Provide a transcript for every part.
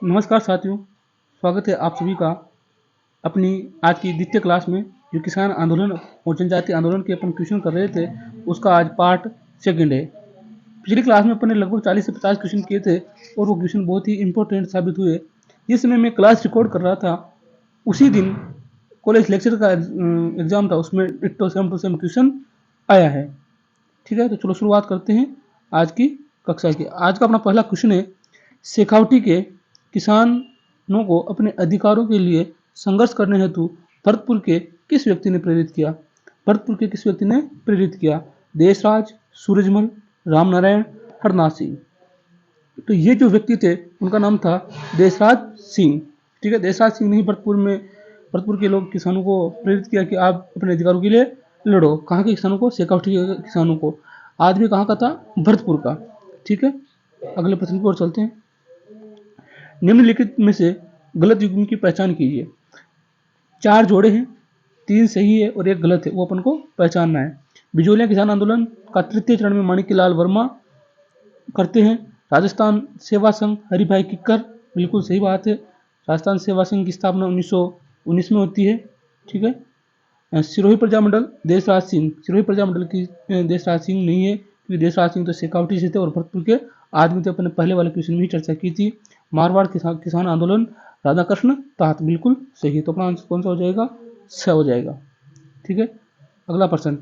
नमस्कार साथियों, स्वागत है आप सभी का अपनी आज की द्वितीय क्लास में। जो किसान आंदोलन और जनजातीय आंदोलन के अपन क्वेश्चन कर रहे थे, उसका आज पार्ट सेकंड है। पिछली क्लास में अपन ने लगभग 40 से 50 क्वेश्चन किए थे और वो क्वेश्चन बहुत ही इंपॉर्टेंट साबित हुए। जिस समय मैं क्लास रिकॉर्ड कर रहा था, उसी दिन कॉलेज लेक्चर का एग्जाम था, उसमें ditto same to same question आया है। ठीक है, तो चलो शुरुआत करते हैं आज की कक्षा की। आज का अपना पहला क्वेश्चन है, शेखावटी के किसानों को अपने अधिकारों के लिए संघर्ष करने हेतु भरतपुर के किस व्यक्ति ने प्रेरित किया? भरतपुर के किस व्यक्ति ने प्रेरित किया? देशराज, सूरजमल, रामनारायण, हरनाथ सिंह। तो ये जो व्यक्ति थे उनका नाम था देशराज सिंह। ठीक है, देशराज सिंह ने ही भरतपुर के लोग किसानों को प्रेरित किया कि आप अपने अधिकारों के लिए लड़ो। कहाँ के किसानों को? शेखावटी के किसानों को। आदमी कहाँ का था? भरतपुर का। ठीक है, अगले प्रश्न की ओर चलते हैं। निम्नलिखित में से गलत युग्म की पहचान कीजिए। 4 जोड़े हैं, 3 सही है और 1 गलत है, वो अपन को पहचानना है। बिजोलिया किसान आंदोलन का तृतीय चरण में माणिक्यलाल वर्मा करते हैं। राजस्थान सेवा संघ हरिभाई किक्कर, बिल्कुल सही बात है। राजस्थान सेवा संघ की स्थापना 1919 में होती है। ठीक है। सिरोही प्रजामंडल देशराज सिंह, सिरोही प्रजामंडल की देशराज सिंह नहीं है, क्योंकि देशराज सिंह तो शेखावटी से थे और भरतपुर के आदमी थे। अपने पहले वाले क्वेश्चन में ही चर्चा की थी। मारवाड़ किसान आंदोलन राधाकृष्ण तात, बिल्कुल सही है। तो अपना आंसर कौन सा हो जाएगा? स हो जाएगा। ठीक है, अगला प्रश्न।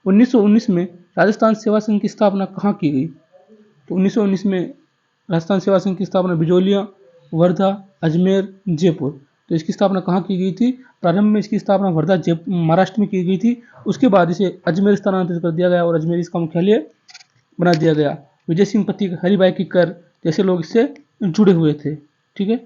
1919 में राजस्थान सेवा संघ की स्थापना कहाँ की गई? तो 1919 में राजस्थान सेवा संघ की स्थापना बिजोलिया, वर्धा, अजमेर, जयपुर। तो इसकी स्थापना कहाँ की गई थी? प्रारंभ में इसकी स्थापना वर्धा महाराष्ट्र में की गई थी। उसके बाद इसे अजमेर स्थानांतरित कर दिया गया और अजमेर इसका मुख्यालय बना दिया गया। विजय सिंह पथिक, हरिभाई किक्कर जैसे लोग इससे जुड़े हुए थे। ठीक है,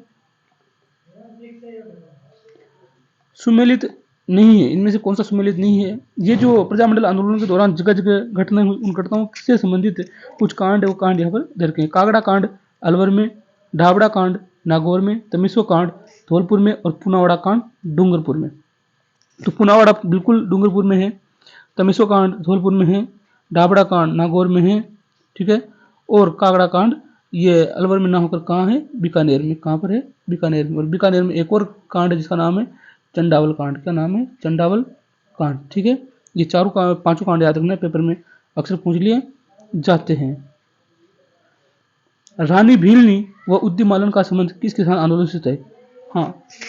सुमेलित नहीं है, इनमें से कौन सा सुमेलित नहीं है? ये जो प्रजामंडल आंदोलन के दौरान जगह जगह घटनाएं हुई, उन घटनाओं से संबंधित कुछ कांड है, वो कांड यहाँ पर दर्ज हैं। कागड़ा कांड अलवर में, ढाबड़ा कांड नागौर में, तमिसो कांड धौलपुर में और पुनावाड़ा कांड डूंगरपुर में। तो पुनावाड़ा बिल्कुल डूंगरपुर में है, तमिसो कांड धौलपुर में है, ढाबड़ा कांड नागौर में है। ठीक है, और कागड़ा कांड ये अलवर में ना होकर कहाँ है? बीकानेर में। कहाँ पर है? बीकानेर में। और बीकानेर में एक और कांड है जिसका नाम है चंडावल कांड। क्या नाम है? चंडावल कांड। ठीक है, ये पांचों कांड याद रखना है, पेपर में अक्सर पूछ लिए जाते हैं। रानी भीलनी व उद्यमालन का संबंध किस किसान आंदोलन से है? हाँ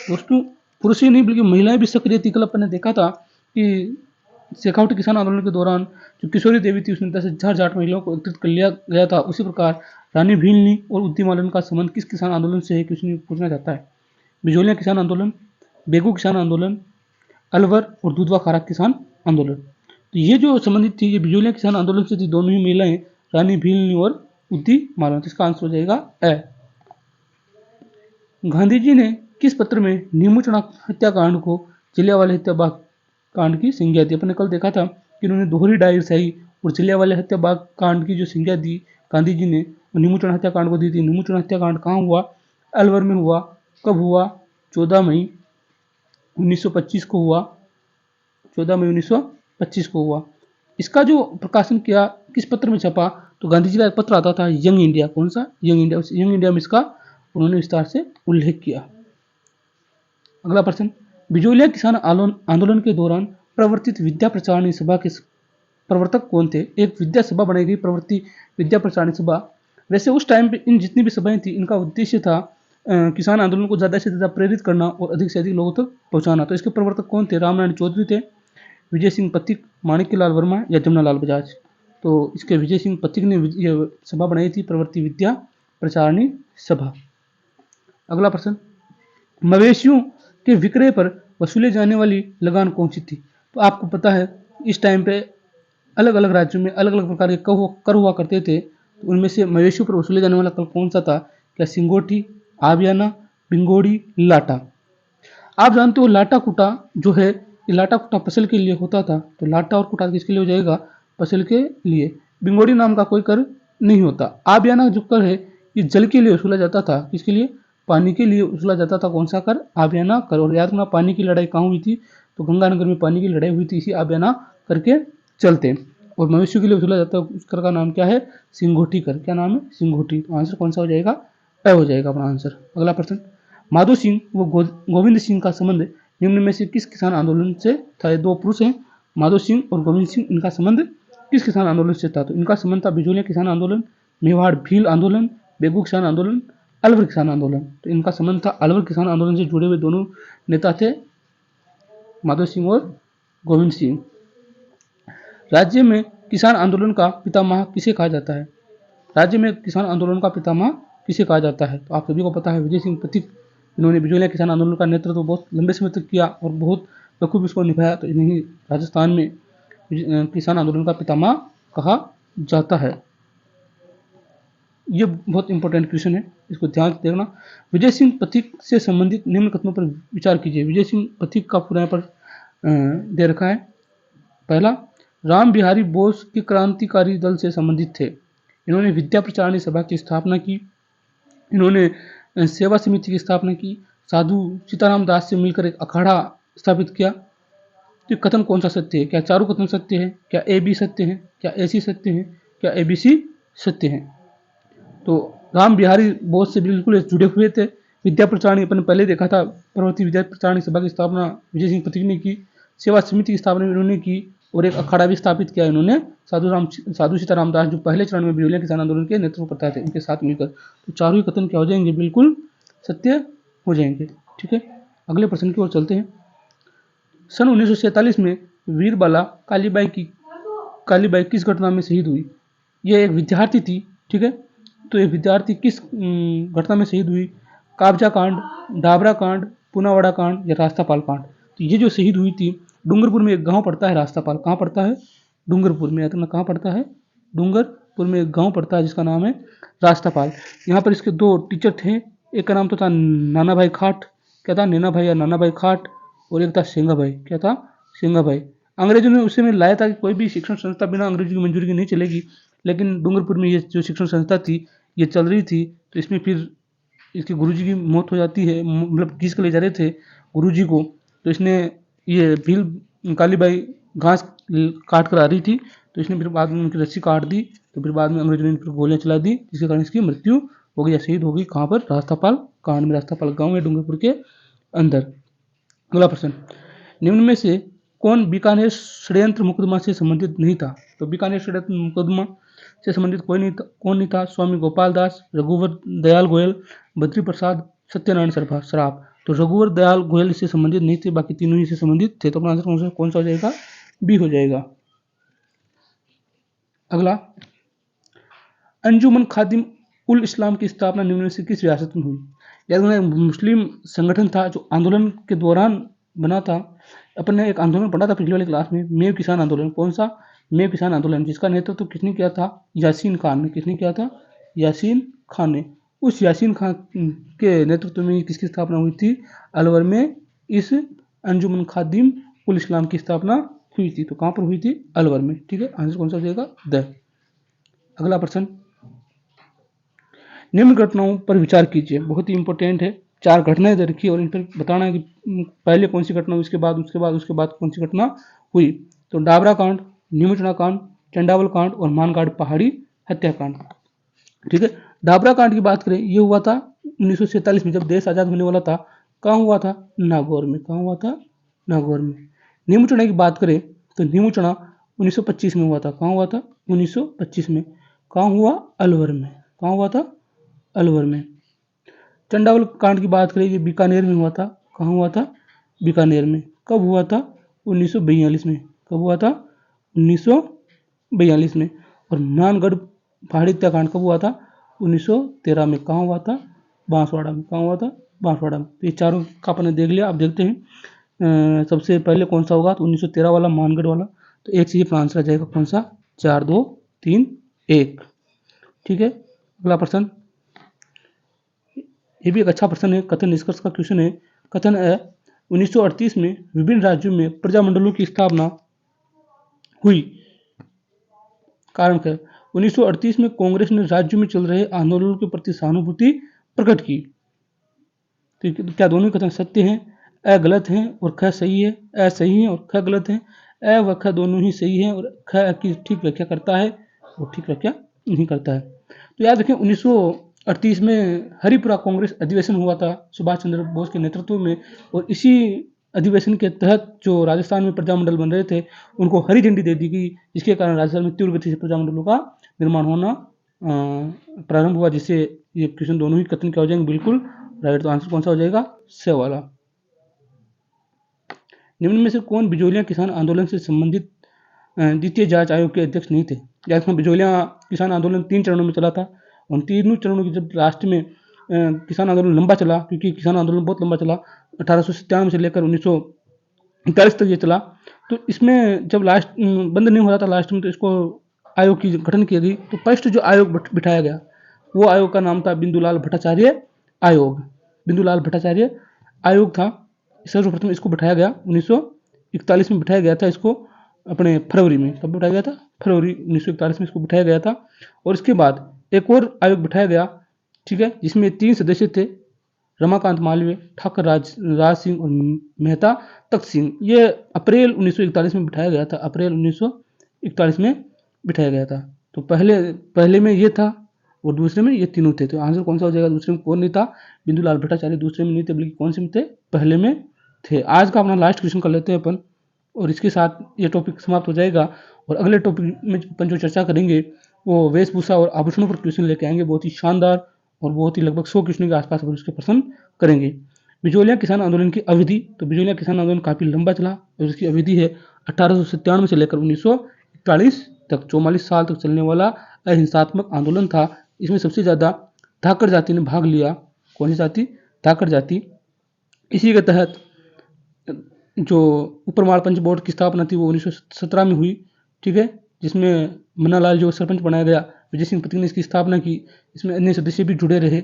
दोस्तों, पुरुष ही नहीं बल्कि महिलाएं भी सक्रिय थी। कल अपन ने देखा था कि शेखावटी किसान आंदोलन के दौरान जो किशोरी देवी थी, उसने 10,000 महिलाओं को एकत्रित कर लिया गया था। उसी प्रकार रानी भीलनी और उद्यमालन का संबंध किस किसान आंदोलन से है? क्वेश्चन पूछना चाहता है। बिजोलिया किसान आंदोलन, बेगू किसान आंदोलन, अलवर और दूधवा खारा किसान आंदोलन। तो ये जो संबंधित थी, ये बिजोलिया किसान आंदोलन से थी, दोनों ही महिलाएं, रानी भीलनी और उद्यमालन। इसका आंसर हो जाएगा ए। गांधी जी ने किस पत्र में नीमू चढ़ा हत्याकांड को जलियांवाला हत्याबाग कांड की संज्ञा दी? अपने कल देखा था कि उन्होंने दोहरी डायरी सही और जलियांवाला हत्याबाग कांड की जो संज्ञा दी गांधी जी ने, नीमू चढ़ा हत्याकांड को दी थी। नीमू चढ़ा हत्याकांड कहाँ हुआ? अलवर में हुआ। कब हुआ? 14 मई 1925 को हुआ। 14 मई 1925 को हुआ। इसका जो प्रकाशन किया किस पत्र में छपा? तो गांधी जी का एक पत्र आता था, यंग इंडिया। कौन सा? Young India. उस यंग इंडिया में इसका उन्होंने विस्तार से उल्लेख किया। अगला प्रश्न। बिजोलिया किसान आंदोलन के दौरान प्रवर्तित विद्या प्रचारणी सभा के प्रवर्तक कौन थे? एक विद्या सभा बनाई गई, प्रवृत्ति विद्या प्रचारणी सभा। वैसे उस टाइम पे इन जितनी भी सभाएं थी, इनका उद्देश्य था किसान आंदोलन को ज़्यादा से ज़्यादा प्रेरित करना और अधिक से अधिक लोगों तक पहुंचाना। तो इसके प्रवर्तक कौन थे? रामनारायण चौधरी थे, विजय सिंह पथिक, माणिक्यलाल वर्मा या जमुनालाल बजाज। तो इसके विजय सिंह पथिक ने यह सभा बनाई थी, प्रवृत्ति विद्या प्रचारणी सभा। अगला प्रश्न। मवेशियों के विक्रय पर वसूले जाने वाली लगान कौन सी थी? तो आपको पता है इस टाइम पे अलग अलग राज्यों में अलग अलग प्रकार के कर हुआ करते थे। तो उनमें से मवेशियों पर वसूले जाने वाला कर कौन सा था? क्या सिंगोटी, आबियाना, बिंगोड़ी, लाटा? आप जानते हो लाटा कुटा जो है, ये लाटा कुटा फसल के लिए होता था। तो लाटा और कुटा किसके लिए हो जाएगा? फसल के लिए। बिंगोड़ी नाम का कोई कर नहीं होता। आबियाना जो कर है, ये जल के लिए वसूला जाता था। किसके लिए? पानी के लिए वसूला जाता था। कौन सा कर? आबियाना कर। और याद रखना, पानी की लड़ाई कहाँ हुई थी? तो गंगानगर में पानी की लड़ाई हुई थी, इसी आबियाना करके चलते। और मवेशियों के लिए वसूला जाता है उस कर का नाम क्या है? सिंगोटी कर। क्या नाम है? सिंगोटी। तो आंसर कौन सा हो जाएगा? ए हो जाएगा अपना आंसर। अगला प्रश्न, माधो सिंह व गोविंद सिंह का संबंध निम्न में से किस किसान आंदोलन से था? ये दो पुरुष हैं, माधो सिंह और गोविंद सिंह, इनका संबंध किस किसान आंदोलन से था? तो इनका संबंध था बिजोलिया किसान आंदोलन, मेवाड़ भील आंदोलन, बेगू किसान आंदोलन, अलवर किसान आंदोलन। तो इनका संबंध था अलवर किसान आंदोलन से जुड़े हुए दोनों नेता थे माधो सिंह और गोविंद सिंह। राज्य में किसान आंदोलन का पितामह किसे कहा जाता है? राज्य में किसान आंदोलन का पितामह किसे कहा जाता है? तो आप सभी को पता है, विजय सिंह पथिक। इन्होंने बिजोलिया किसान आंदोलन का नेतृत्व बहुत लंबे समय तक किया और बहुत बखूबी इसको निभाया, तो इन्हें राजस्थान में किसान आंदोलन का पितामह कहा जाता है। ये बहुत इंपॉर्टेंट क्वेश्चन है, इसको ध्यान से देखना। विजय सिंह पथिक से संबंधित निम्न कथनों पर विचार कीजिए। विजय सिंह पथिक का पूरा पर दे रखा है। पहला, राम बिहारी बोस के क्रांतिकारी दल से संबंधित थे। इन्होंने विद्या प्रचारणी सभा की स्थापना की, इन्होंने सेवा समिति की स्थापना की, साधु सीताराम दास से मिलकर एक अखाड़ा स्थापित किया। तो कथन कौन सा सत्य है? क्या चारों कथन सत्य है? क्या ए बी सत्य है? क्या ए सी सत्य है? क्या ए बी सी सत्य है? तो राम बिहारी बोस से बिल्कुल जुड़े हुए थे। विद्या प्रचारणी अपन पहले देखा था, प्रवर्ती विद्या प्रचारणी सभा की स्थापना विजय सिंह पथिक ने की, सेवा समिति की स्थापना इन्होंने की और एक अखाड़ा भी स्थापित किया इन्होंने साधु सीताराम दास, जो पहले चरण में बिजोलिया किसान आंदोलन के नेतृत्व करता थे, उनके साथ मिलकर। तो चारों ही कथन क्या हो जाएंगे? बिल्कुल सत्य हो जाएंगे। ठीक है, अगले प्रश्न की ओर चलते हैं। सन 1947 में वीरबाला कालीबाई किस घटना में शहीद हुई? ये एक विद्यार्थी थी। ठीक है, तो ये विद्यार्थी किस घटना में शहीद हुई? काबजा कांड, डाबरा कांड, पुनावाड़ा कांड या रास्तापाल कांड? तो ये जो शहीद हुई थी, डूंगरपुर में एक गांव पड़ता है रास्तापाल। कहाँ पड़ता है? डूंगरपुर में। कहाँ पड़ता है? डूंगरपुर में एक गांव पड़ता है जिसका नाम है रास्तापाल। यहाँ पर इसके दो टीचर थे, एक का नाम तो था नाना भाई खाट, क्या था? नैना भाई या नाना भाई खाट, और एक था सिंगा भाई, क्या था? सिंगा भाई। अंग्रेजों ने उस समय लाया था कि कोई भी शिक्षण संस्था बिना अंग्रेजी की मंजूरी की नहीं चलेगी, लेकिन डूंगरपुर में ये जो शिक्षण संस्था थी ये चल रही थी। तो इसमें फिर इसके गुरुजी की मौत हो जाती है, मतलब घीस के ले जा रहे थे गुरुजी को, तो इसने ये भील कालीबाई घास काट कर आ रही थी, तो इसने फिर बाद में उनकी रस्सी काट दी। तो फिर बाद में अंग्रेजों ने फिर गोलियां चला दी, जिसके कारण इसकी मृत्यु हो गई या शहीद हो गई। कहाँ पर? रास्तापाल कांड में। रास्तापाल गाँव है डूंगरपुर के अंदर। अगला प्रश्न, निम्न में से कौन बीकानेर षड्यंत्र मुकदमा से संबंधित नहीं था? तो बीकानेर षड्यंत्र मुकदमा से संबंधित कोई नहीं था। कौन नहीं था? स्वामी गोपाल दास, रघुवर दयाल गोयल, बद्री प्रसाद, सत्यनारायण सराफ। तो रघुवर दयाल गोयल इससे संबंधित नहीं थे, बाकी तीनों ही से संबंधित थे। तो अपना आंसर कौन सा हो जाएगा? बी हो जाएगा। अगला, अंजुमन खादिम उल इस्लाम की स्थापना निम्न में से किस रियासत में हुई? याद रखना, मुस्लिम संगठन था जो आंदोलन के दौरान बना था। अपन ने एक आंदोलन पढ़ा था पिछले वाली क्लास में, मेव किसान आंदोलन। कौन सा? मेव किसान आंदोलन, जिसका नेतृत्व तो किसने किया था? यासीन खान ने। किसने किया था? यासीन खान ने। उस यासीन खान के नेतृत्व में किसकी स्थापना हुई थी? अलवर में इस अंजुमन खादिम उल इस्लाम की स्थापना हुई थी। तो कहाँ पर हुई थी? अलवर में। ठीक है, आंसर कौन सा हो जाएगा? द। अगला प्रश्न, निम्न घटनाओं पर विचार कीजिए। बहुत ही इंपॉर्टेंट है। 4 घटनाएं दे रखी है और इन पर बताना है कि पहले कौन सी घटना हुई, उसके बाद कौन सी घटना हुई। तो डाबरा कांड, नीमचना कांड, चंडावल कांड और मानगाड़ पहाड़ी हत्याकांड। ठीक है, डाबरा कांड की बात करें, ये हुआ था 1947 में, जब देश आजाद होने वाला था। कहाँ हुआ था? नागौर में। कहाँ हुआ था? नागौर में। नीमचना की बात करें तो नीमचना 1925 में हुआ था। कहाँ हुआ था? 1925 में। कहाँ हुआ? अलवर में। कहाँ हुआ था? अलवर में। चंडावल कांड की बात करें, ये बीकानेर में हुआ था। कहाँ हुआ था? बीकानेर में। कब हुआ था? 1942 में। कब हुआ था? 1942 में। और मानगढ़ पहाड़ी हत्याकांड कब हुआ था? 1913 में। कहाँ हुआ था? बांसवाड़ा में। कहाँ हुआ था? बांसवाड़ा में। ये चारों का अपन ने देख लिया। अब देखते हैं सबसे पहले कौन सा होगा। तो 1913 वाला, मानगढ़ वाला। तो एक चीज पर आंसर आ जाएगा कौन सा? 4 2 3 1। ठीक है, अगला प्रश्न, ये भी एक अच्छा प्रश्न है, कथन निष्कर्ष का क्वेश्चन है। कथन है 1938 में विभिन्न राज्यों में प्रजामंडलों की स्थापना हुई। कारण क्या? 1938 में कांग्रेस ने राज्यों में चल रहे आंदोलनों के प्रति सहानुभूति प्रकट की। तो क्या दोनों कथन सत्य हैं? अ गलत हैं और ख सही है। अ सही है और ख गलत है। अ व ख दोनों ही सही है और ख की ठीक व्याख्या करता है और ठीक व्याख्या नहीं करता है। तो याद रखें, 38 में हरिपुरा कांग्रेस अधिवेशन हुआ था सुभाष चंद्र बोस के नेतृत्व में, और इसी अधिवेशन के तहत जो राजस्थान में प्रजामंडल बन रहे थे उनको हरी झंडी दे दी गई, जिसके कारण राजस्थान में तीव्र गति से प्रजामंडलों का निर्माण होना प्रारंभ हुआ, जिससे ये क्वेश्चन दोनों ही कथन क्या हो जाएंगे, बिल्कुल राइट। तो आंसर कौन सा हो जाएगा, स वाला। निम्न में से कौन बिजोलिया किसान आंदोलन से संबंधित द्वितीय जांच आयोग के अध्यक्ष नहीं थे। बिजोलिया किसान आंदोलन 3 चरणों में चला था। उन तीनों चरणों की जब लास्ट में किसान आंदोलन लंबा चला, क्योंकि किसान आंदोलन बहुत लंबा चला, 1897 से लेकर 1941 तक ये चला। तो इसमें जब लास्ट बंद नहीं हो रहा था लास्ट में, तो इसको आयोग की गठन की गई। तो फर्स्ट जो आयोग बिठाया गया वो आयोग का नाम था बिंदुलाल भट्टाचार्य आयोग। बिंदुलाल भट्टाचार्य आयोग था, सर्वप्रथम इसको बिठाया गया 1941 में बिठाया गया था। इसको अपने फरवरी में, कब बिठाया गया था, फरवरी 1941 में इसको बिठाया गया था। और इसके बाद एक और आयोग बिठाया गया, ठीक है, जिसमें 3 सदस्य थे, रमाकांत मालवीय, ठाकर राज सिंह और मेहता तख्त सिंह। ये अप्रैल 1941 में बिठाया गया था, अप्रैल 1941 में बिठाया गया था। तो पहले में ये था और दूसरे में ये तीनों थे। तो आंसर कौन सा हो जाएगा, दूसरे में कौन नहीं था, बिंदुलाल भट्टाचार्य दूसरे में नहीं थे, बल्कि कौन से में थे, पहले में थे। आज का अपना लास्ट क्वेश्चन कर लेते हैं अपन, और इसके साथ ये टॉपिक समाप्त हो जाएगा। और अगले टॉपिक में अपन जो चर्चा करेंगे वो वेशभूषा और आभूषणों पर क्वेश्चन लेके आएंगे, बहुत ही शानदार और बहुत ही लगभग 100 क्वेश्चन के आसपास अपन उसके प्रश्न करेंगे। बिजोलिया किसान आंदोलन की अवधि, तो बिजोलिया किसान आंदोलन काफ़ी लंबा चला और उसकी अवधि है 1897 से लेकर 1941 तक, 44 साल तक चलने वाला अहिंसात्मक आंदोलन था। इसमें सबसे ज़्यादा धाकड़ जाति ने भाग लिया। कौन सी जाति, धाकड़ जाति। इसी के तहत जो उपरमाड़ पंच बोर्ड की स्थापना थी वो 1917 में हुई, ठीक है, जिसमें मन्नालाल जो सरपंच बनाया गया, विजय सिंह पथिक ने इसकी स्थापना की। इसमें अन्य सदस्य भी जुड़े रहे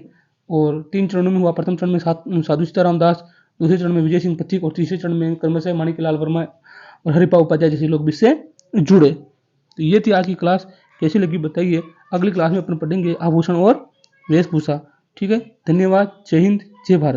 और 3 चरणों में हुआ। प्रथम चरण में साधु सीताराम दास, दूसरे चरण में विजय सिंह पथिक और तीसरे चरण में कर्मचारी माणिकलाल वर्मा और हरिपा उपाध्याय जैसे लोग भी इससे जुड़े। तो ये थी आज की क्लास, कैसी लगी बताइए। अगली क्लास में अपन पढ़ेंगे आभूषण और वेशभूषा, ठीक है। धन्यवाद, जय हिंद, जय भारत।